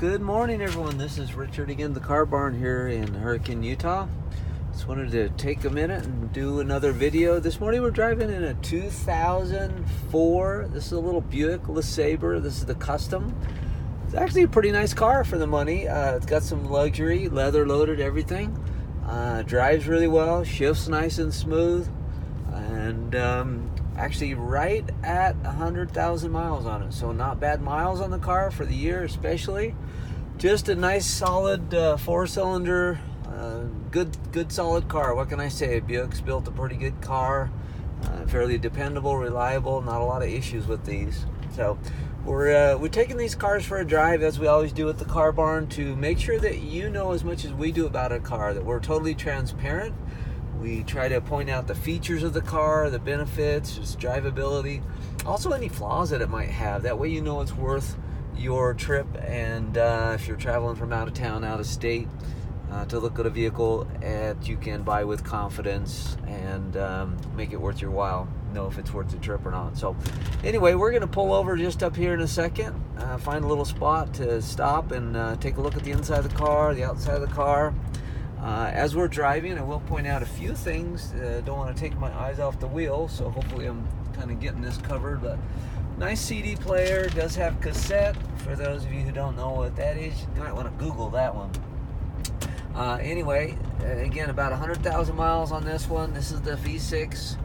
Good morning, everyone. This is Richard again, the Car Barn here in Hurricane, Utah. Just wanted to take a minute and do another video. This morning we're driving in a 2004. This is a little Buick Lesabre. This is the custom. It's actually a pretty nice car for the money. It's got some luxury, leather loaded, everything. Drives really well, shifts nice and smooth, and actually right at 100,000 miles on it. So not bad miles on the car for the year, especially. Just a nice solid 4-cylinder, good solid car. What can I say? Buick's built a pretty good car, fairly dependable, reliable, not a lot of issues with these. So we're taking these cars for a drive, as we always do at the Car Barn, to make sure that you know as much as we do about a car, that we're totally transparent. We try to point out the features of the car, the benefits, its drivability, also any flaws that it might have. That way you know it's worth your trip, and if you're traveling from out of town, out of state, to look at a vehicle that you can buy with confidence and make it worth your while, know if it's worth the trip or not. So anyway, we're going to pull over just up here in a second, find a little spot to stop and take a look at the inside of the car, the outside of the car. As we're driving, I will point out a few things. Don't want to take my eyes off the wheel, so hopefully I'm kind of getting this covered. But nice CD player, does have cassette. For those of you who don't know what that is, you might want to Google that one. Anyway, again, about 100,000 miles on this one. This is the V6.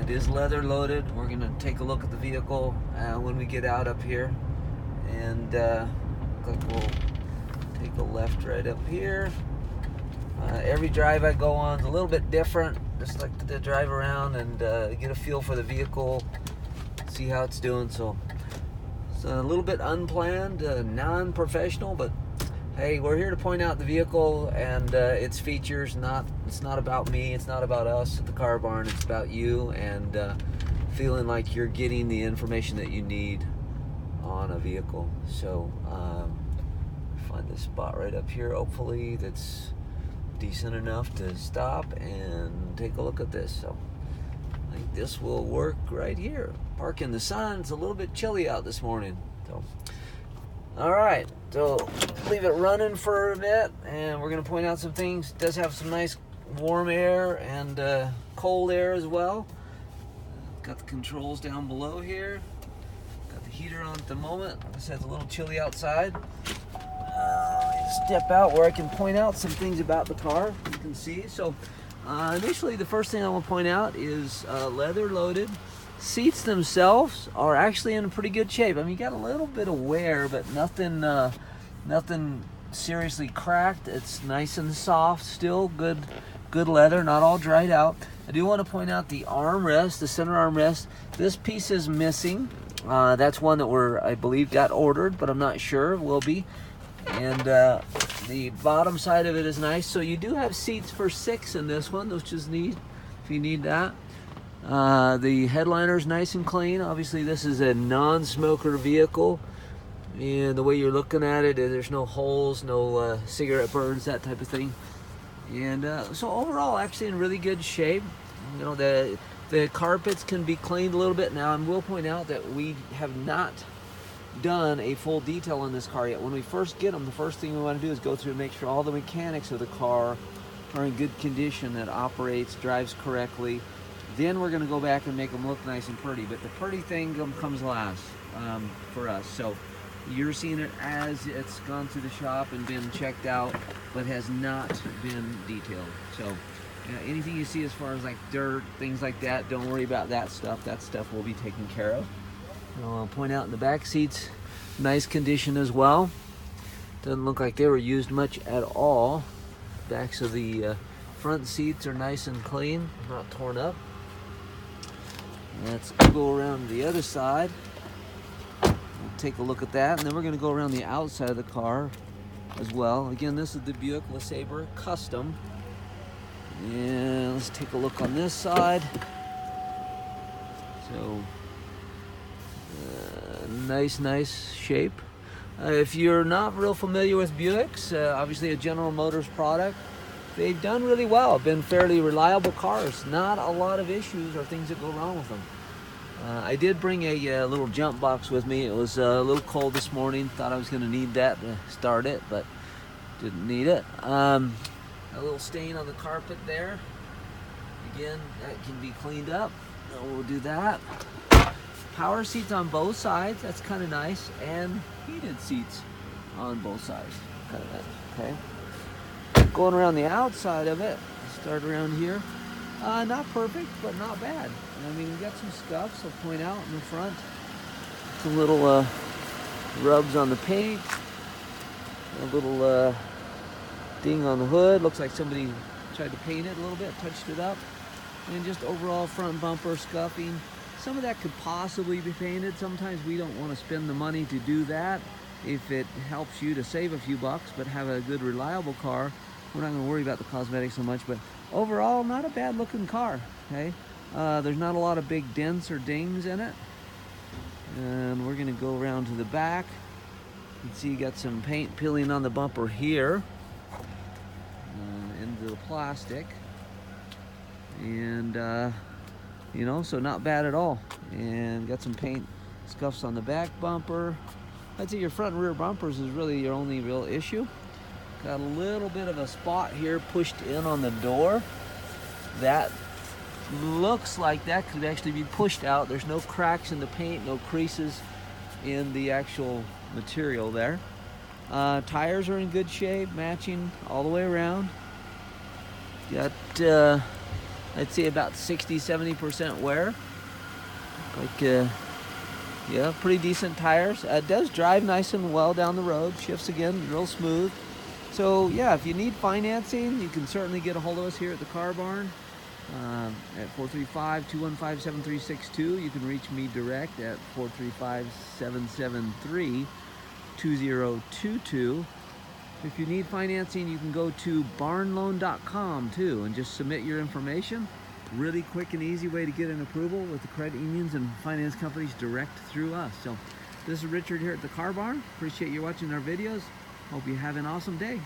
It is leather loaded. We're going to take a look at the vehicle when we get out up here. And we'll take a left right up here. Every drive I go on is a little bit different. Just like to drive around and get a feel for the vehicle, see how it's doing. So it's a little bit unplanned, non-professional, but hey, we're here to point out the vehicle and its features. It's not about me, it's not about us at the Car Barn. It's about you and feeling like you're getting the information that you need on a vehicle. So find this spot right up here, hopefully that's decent enough to stop and take a look at this. So I think this will work right here. Park in the sun. It's a little bit chilly out this morning. So all right, so leave it running for a bit, and we're going to point out some things. It does have some nice warm air and cold air as well. Got the controls down below here. Got the heater on at the moment. Like I said, it's a little chilly outside. Step out where I can point out some things about the car. You can see. So initially, the first thing I want to point out is leather loaded. Seats themselves are actually in pretty good shape. I mean, you got a little bit of wear, but nothing seriously cracked. It's nice and soft, still good leather, not all dried out. I do want to point out the armrest, the center armrest. This piece is missing. That's one that I believe got ordered, but I'm not sure. Will be. And the bottom side of it is nice. So you do have seats for 6 in this one, which is neat if you need that. The headliner is nice and clean. Obviously, this is a non-smoker vehicle, and the way you're looking at it, there's no holes, no cigarette burns, that type of thing. And so overall, actually in really good shape. You know, the carpets can be cleaned a little bit now. And we'll point out that we have not done a full detail on this car yet. When we first get them, the first thing we want to do is go through and make sure all the mechanics of the car are in good condition, that operates, drives correctly. Then we're going to go back and make them look nice and pretty. But the pretty thing comes last for us. So you're seeing it as it's gone through the shop and been checked out, but has not been detailed. So anything you see as far as like dirt, things like that, don't worry about that stuff. That stuff will be taken care of. I'll point out in the back seats, nice condition as well. Doesn't look like they were used much at all. Backs of the front seats are nice and clean, not torn up. Let's go around to the other side. We'll take a look at that, and then we're going to go around the outside of the car as well. Again, this is the Buick Lesabre Custom. And let's take a look on this side. So nice shape. If you're not real familiar with Buicks, obviously a General Motors product, they've done really well. Been fairly reliable cars. Not a lot of issues or things that go wrong with them. I did bring a little jump box with me. It was a little cold this morning. Thought I was going to need that to start it, but didn't need it. A little stain on the carpet there. Again, that can be cleaned up. So we'll do that. Power seats on both sides. That's kind of nice. And heated seats on both sides. Kind of nice. Okay. Going around the outside of it. Start around here. Not perfect, but not bad. I mean, we've got some scuffs I'll point out in the front. Some little rubs on the paint. A little ding on the hood. Looks like somebody tried to paint it a little bit, touched it up. And just overall front bumper scuffing. Some of that could possibly be painted. Sometimes we don't want to spend the money to do that. If it helps you to save a few bucks, but have a good, reliable car, we're not going to worry about the cosmetics so much. But overall, not a bad looking car. Okay, there's not a lot of big dents or dings in it. And we're going to go around to the back. You can see you got some paint peeling on the bumper here into the plastic. And you know, so not bad at all. And got some paint scuffs on the back bumper. I'd say your front and rear bumpers is really your only real issue. Got a little bit of a spot here pushed in on the door. That looks like that could actually be pushed out. There's no cracks in the paint, no creases in the actual material there. Tires are in good shape, matching all the way around. Got I'd say about 60-70% wear. Like yeah, pretty decent tires. It does drive nice and well down the road. Shifts again, real smooth. So yeah, if you need financing, you can certainly get a hold of us here at the Car Barn at 435-215-7362. You can reach me direct at 435-773-2022. If you need financing, you can go to barnloan.com too and just submit your information. Really quick and easy way to get an approval with the credit unions and finance companies direct through us. So this is Richard here at the Car Barn. Appreciate you watching our videos. Hope you have an awesome day.